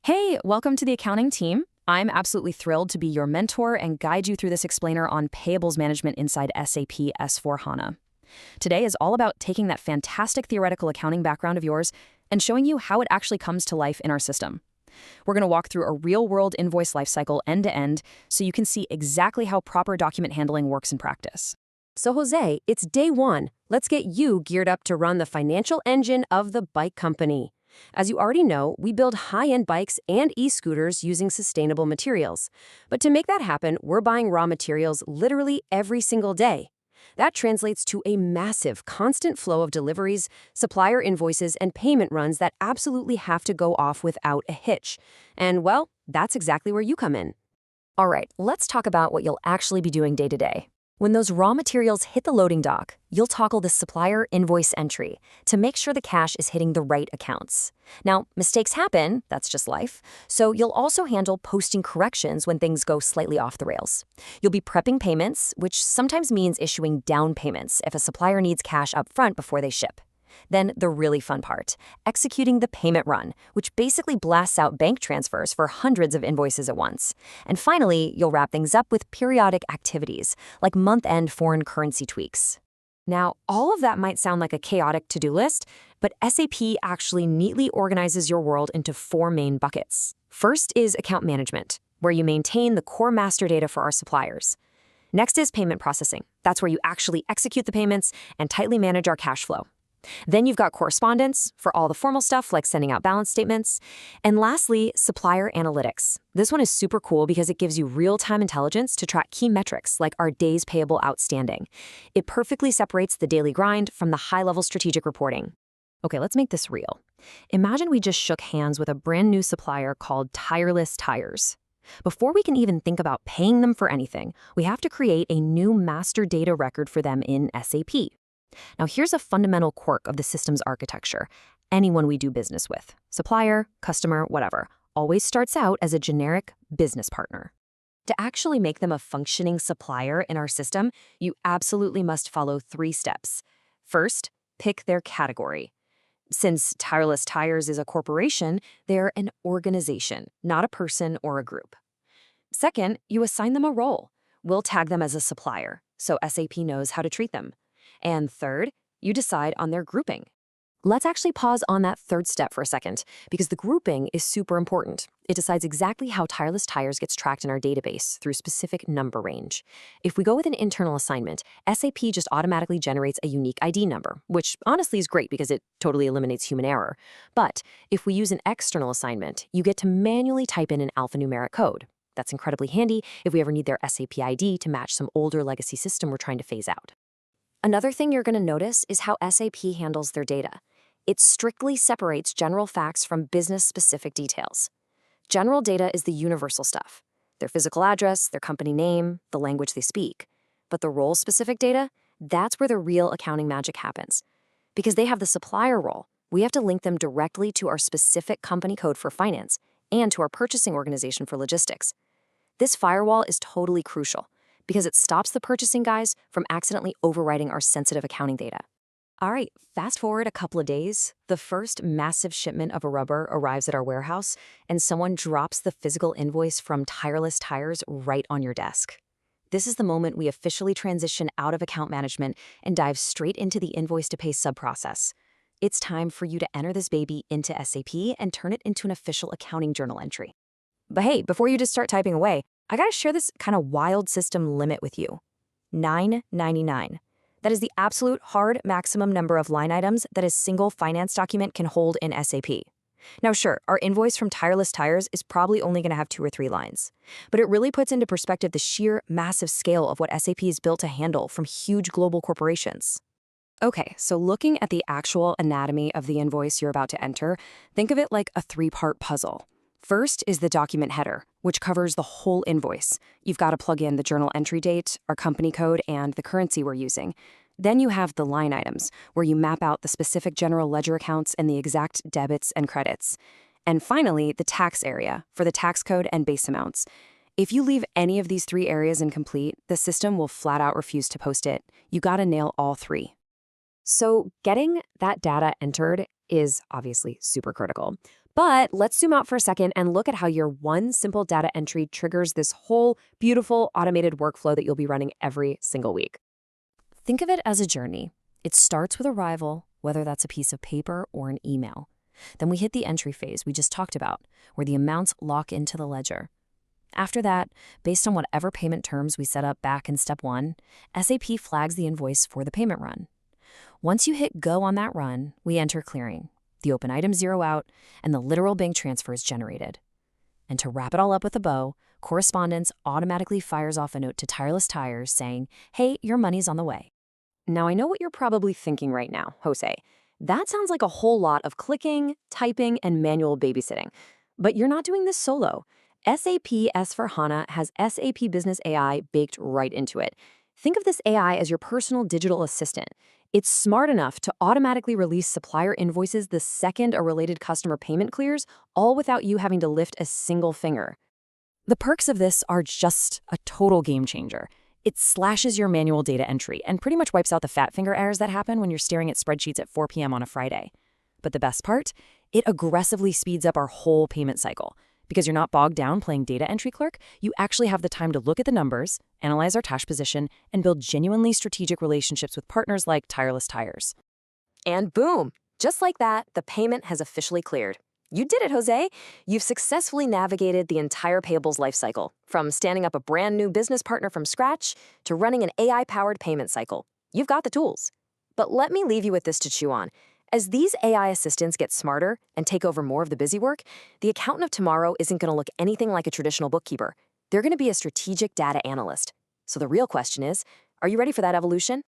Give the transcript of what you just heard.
Hey, welcome to the accounting team. I'm absolutely thrilled to be your mentor and guide you through this explainer on payables management inside SAP S/4HANA. Today is all about taking that fantastic theoretical accounting background of yours and showing you how it actually comes to life in our system. We're going to walk through a real-world invoice lifecycle end-to-end so you can see exactly how proper document handling works in practice. So Jose, it's day one. Let's get you geared up to run the financial engine of the bike company. As you already know, we build high-end bikes and e-scooters using sustainable materials. But to make that happen, we're buying raw materials literally every single day. That translates to a massive, constant flow of deliveries, supplier invoices, and payment runs that absolutely have to go off without a hitch. And, well, that's exactly where you come in. All right, let's talk about what you'll actually be doing day to day. When those raw materials hit the loading dock, you'll toggle the supplier invoice entry to make sure the cash is hitting the right accounts. Now, mistakes happen, that's just life, so you'll also handle posting corrections when things go slightly off the rails. You'll be prepping payments, which sometimes means issuing down payments if a supplier needs cash up front before they ship. Then the really fun part, executing the payment run, which basically blasts out bank transfers for hundreds of invoices at once. And finally, you'll wrap things up with periodic activities, like month-end foreign currency tweaks. Now, all of that might sound like a chaotic to-do list, but SAP actually neatly organizes your world into four main buckets. First is account management, where you maintain the core master data for our suppliers. Next is payment processing. That's where you actually execute the payments and tightly manage our cash flow. Then you've got correspondence for all the formal stuff like sending out balance statements. And lastly, supplier analytics. This one is super cool because it gives you real-time intelligence to track key metrics like our days payable outstanding. It perfectly separates the daily grind from the high-level strategic reporting. Okay, let's make this real. Imagine we just shook hands with a brand new supplier called Tireless Tires. Before we can even think about paying them for anything, we have to create a new master data record for them in SAP. Now, here's a fundamental quirk of the system's architecture. Anyone we do business with, supplier, customer, whatever, always starts out as a generic business partner. To actually make them a functioning supplier in our system, you absolutely must follow 3 steps. First, pick their category. Since Tireless Tires is a corporation, they're an organization, not a person or a group. Second, you assign them a role. We'll tag them as a supplier, so SAP knows how to treat them. And third, you decide on their grouping. Let's actually pause on that third step for a second, because the grouping is super important. It decides exactly how Tireless Tires gets tracked in our database through specific number range. If we go with an internal assignment, SAP just automatically generates a unique ID number, which honestly is great because it totally eliminates human error. But if we use an external assignment, you get to manually type in an alphanumeric code. That's incredibly handy if we ever need their SAP ID to match some older legacy system we're trying to phase out. Another thing you're going to notice is how SAP handles their data. It strictly separates general facts from business-specific details. General data is the universal stuff, their physical address, their company name, the language they speak. But the role-specific data, that's where the real accounting magic happens. Because they have the supplier role, we have to link them directly to our specific company code for finance and to our purchasing organization for logistics. This firewall is totally crucial, because it stops the purchasing guys from accidentally overwriting our sensitive accounting data. All right, fast forward a couple of days, the first massive shipment of a rubber arrives at our warehouse, and someone drops the physical invoice from Tireless Tires right on your desk. This is the moment we officially transition out of account management and dive straight into the invoice-to-pay sub-process. It's time for you to enter this baby into SAP and turn it into an official accounting journal entry. But hey, before you just start typing away, I gotta share this kind of wild system limit with you. 999. That is the absolute hard maximum number of line items that a single finance document can hold in SAP. Now sure, our invoice from Tireless Tires is probably only gonna have 2 or 3 lines, but it really puts into perspective the sheer massive scale of what SAP is built to handle from huge global corporations. Okay, so looking at the actual anatomy of the invoice you're about to enter, think of it like a 3-part puzzle. First is the document header, which covers the whole invoice. You've got to plug in the journal entry date, our company code, and the currency we're using. Then you have the line items, where you map out the specific general ledger accounts and the exact debits and credits. And finally, the tax area, for the tax code and base amounts. If you leave any of these 3 areas incomplete, the system will flat out refuse to post it. You gotta nail all 3. So getting that data entered is obviously super critical. But let's zoom out for a second and look at how your one simple data entry triggers this whole beautiful automated workflow that you'll be running every single week. Think of it as a journey. It starts with arrival, whether that's a piece of paper or an email. Then we hit the entry phase we just talked about, where the amounts lock into the ledger. After that, based on whatever payment terms we set up back in step 1, SAP flags the invoice for the payment run. Once you hit go on that run, we enter clearing. The open items zero out, and the literal bank transfer is generated. And to wrap it all up with a bow, correspondence automatically fires off a note to Tireless Tires saying, "Hey, your money's on the way." Now, I know what you're probably thinking right now, Jose. That sounds like a whole lot of clicking, typing, and manual babysitting. But you're not doing this solo. SAP S/4HANA has SAP Business AI baked right into it. Think of this AI as your personal digital assistant. It's smart enough to automatically release supplier invoices the second a related customer payment clears, all without you having to lift a single finger. The perks of this are just a total game changer. It slashes your manual data entry and pretty much wipes out the fat finger errors that happen when you're staring at spreadsheets at 4 p.m. on a Friday. But the best part? It aggressively speeds up our whole payment cycle. Because you're not bogged down playing data entry clerk, you actually have the time to look at the numbers, analyze our cash position, and build genuinely strategic relationships with partners like Tireless Tires. And boom! Just like that, the payment has officially cleared. You did it, Jose. You've successfully navigated the entire payables lifecycle, from standing up a brand new business partner from scratch to running an AI-powered payment cycle. You've got the tools. But let me leave you with this to chew on. As these AI assistants get smarter and take over more of the busy work, the accountant of tomorrow isn't going to look anything like a traditional bookkeeper. They're going to be a strategic data analyst. So the real question is, are you ready for that evolution?